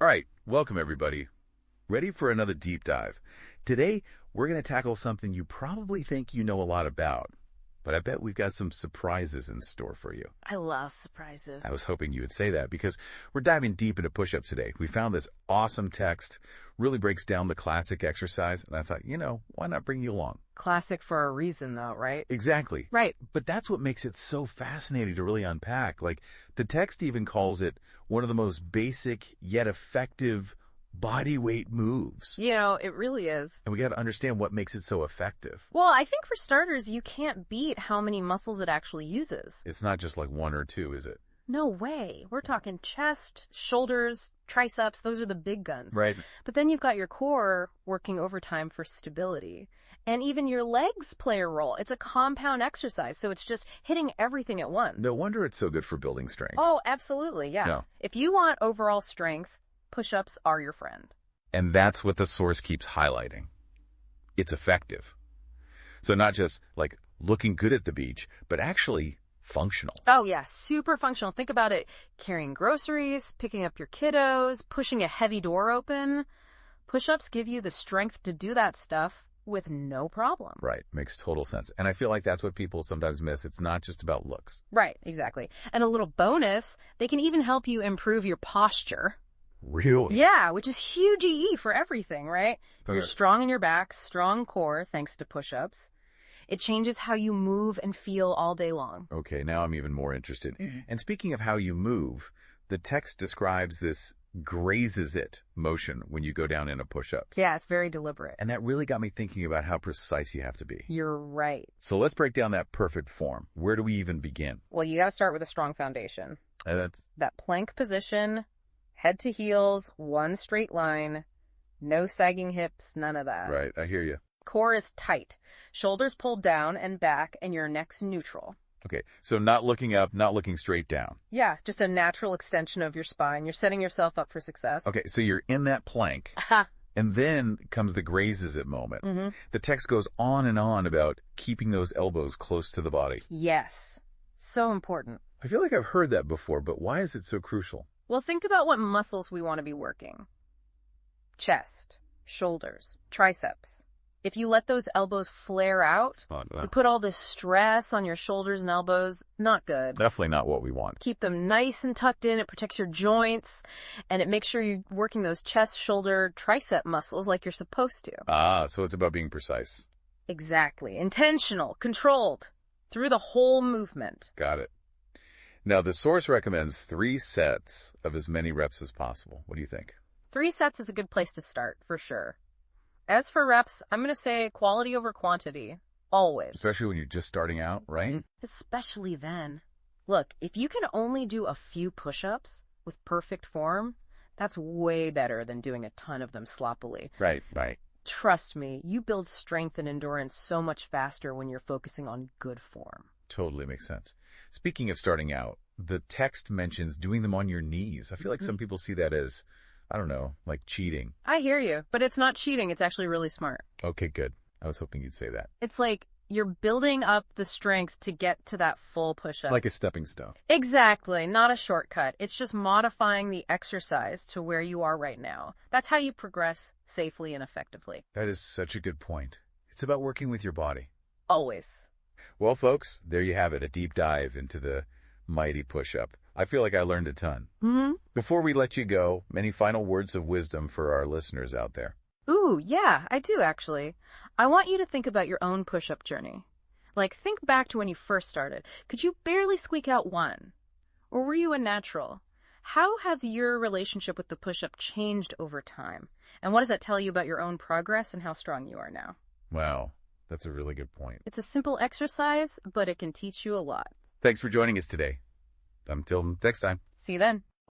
All right, welcome everybody. Ready for another deep dive. Today, we're going to tackle something you probably think you know a lot about, but I bet we've got some surprises in store for you. I love surprises. I was hoping you would say that because we're diving deep into push-ups today. We found this awesome text, really breaks down the classic exercise, and I thought, why not bring you along? Classic for a reason, though, right? Exactly. Right. But that's what makes it so fascinating to really unpack. Like, the text even calls it one of the most basic yet effective body weight moves. It really is. And we got to understand what makes it so effective. Well, I think for starters, you can't beat how many muscles it actually uses. It's not just like one or two, is it? No way. We're talking chest, shoulders, triceps. Those are the big guns. Right. But then you've got your core working overtime for stability. And even your legs play a role. It's a compound exercise, so it's just hitting everything at once. No wonder it's so good for building strength. Oh, absolutely, yeah. No. If you want overall strength, push-ups are your friend. And that's what the source keeps highlighting. It's effective. So not just like looking good at the beach, but actually functional. Oh, yeah, super functional. Think about it. Carrying groceries, picking up your kiddos, pushing a heavy door open. Push-ups give you the strength to do that stuff with no problem. Right. Makes total sense. And I feel like that's what people sometimes miss. It's not just about looks. Right, exactly. And a little bonus, they can even help you improve your posture. Really? Yeah, which is huge EE for everything, right? You're strong in your back, strong core, thanks to push-ups. It changes how you move and feel all day long. Okay, now I'm even more interested. Mm-hmm. And speaking of how you move, the text describes this grazes it motion when you go down in a push-up. Yeah, it's very deliberate. And that really got me thinking about how precise you have to be. You're right. So let's break down that perfect form. Where do we even begin? Well, you got to start with a strong foundation. That's That plank position, head to heels, one straight line, no sagging hips, none of that. right. I hear you. Core is tight, shoulders pulled down and back, and your neck's neutral. Okay, so not looking up, not looking straight down. Yeah, just a natural extension of your spine. You're setting yourself up for success. Okay, so you're in that plank, Aha. and then comes the grazes it moment. Mm-hmm. The text goes on and on about keeping those elbows close to the body. Yes. So important. I feel like I've heard that before, but why is it so crucial? Well, think about what muscles we want to be working. Chest, shoulders, triceps. If you let those elbows flare out, you put all this stress on your shoulders and elbows, not good. Definitely not what we want. Keep them nice and tucked in. It protects your joints, and it makes sure you're working those chest, shoulder, tricep muscles like you're supposed to. Ah, so it's about being precise. Exactly. Intentional, controlled, through the whole movement. Got it. Now, the source recommends 3 sets of as many reps as possible. What do you think? 3 sets is a good place to start, for sure. As for reps, I'm going to say quality over quantity. Always. Especially when you're just starting out, right? Especially then. Look, if you can only do a few push-ups with perfect form, that's way better than doing a ton of them sloppily. Right. Trust me, you build strength and endurance so much faster when you're focusing on good form. Totally makes sense. Speaking of starting out, the text mentions doing them on your knees. I feel like some people see that as, I don't know, like cheating. I hear you, but it's not cheating. It's actually really smart. Okay, good. I was hoping you'd say that. It's like you're building up the strength to get to that full push-up. Like a stepping stone. Exactly. Not a shortcut. It's just modifying the exercise to where you are right now. That's how you progress safely and effectively. That is such a good point. It's about working with your body. Always. Well, folks, there you have it, a deep dive into the mighty push-up. I feel like I learned a ton. Mm-hmm. Before we let you go, any final words of wisdom for our listeners out there? Ooh, yeah, I do actually. I want you to think about your own push-up journey. Like, think back to when you first started. Could you barely squeak out one? Or were you a natural? How has your relationship with the push-up changed over time? And what does that tell you about your own progress and how strong you are now? Wow, that's a really good point. It's a simple exercise, but it can teach you a lot. Thanks for joining us today. Until next time. See you then.